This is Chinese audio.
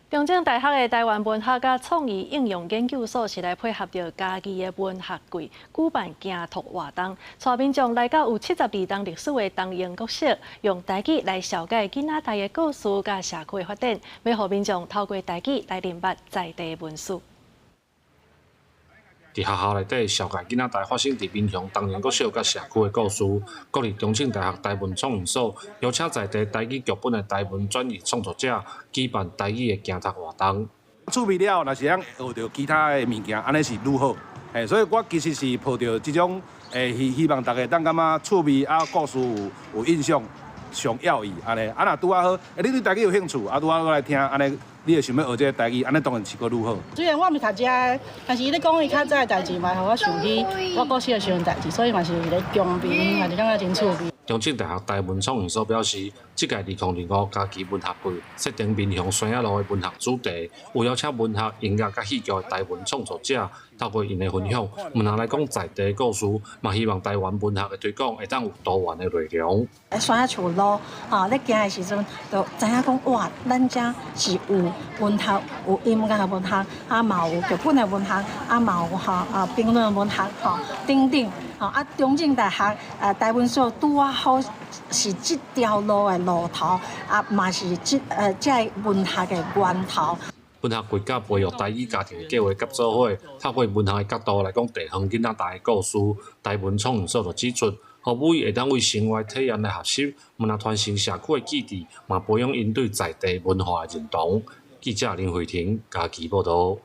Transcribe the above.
中正大学的台湾文学甲创意应用研究所是来配合着家己的文学季，举办行读活动，带民众来到有72段历史的东英国小，用台语来了解囡仔台的故事甲社区的发展，要让民众透过台语来明白在地文史。 伫学校内底，了解囡仔台发生伫民雄东英国小甲社区的故事。国立中正大学台文创意所邀请在地台语剧本的台文转译创作者，举办台语的行读活动。趣味了，若是咱学着其他的物件，安尼是愈好。所以我其实是抱着这种希望大家当感觉趣味啊，故事有印象，上要义安尼。若拄啊好，你对台语有兴趣，拄啊来听安尼。 你会想要学这个台语，安尼当然是阁愈好。虽然我毋是读这个，但是伊咧讲伊较早的代志嘛，互我想起我过去的时阵代志，所以嘛是咧共鸣，嘛是感觉真趣味。中正大学台文创意所表示，即届2025家己文学季设定民雄山野路的文学主题，有邀请文学、音乐甲戏剧的台文创作者，透过因的分享，毋通来讲在地故事，嘛希望台湾文学的推广会当有多元的内容。山野厝路，咧行的时阵，就知影讲哇，咱遮是有文学、有音乐的文学，嘛有剧本的文学，嘛有评论文学，等等。 中正大学台文所拄啊好是这条路的路头，嘛是这文学的源头。文学季甲培育台语家庭计划协作会，透过文学的角度来讲地方囡仔台的故事，台文创意所就指出，互每会当为生活体验来学习，毋但传承社区的记忆，嘛培养因对在地文化的认同。记者林慧婷家己报道。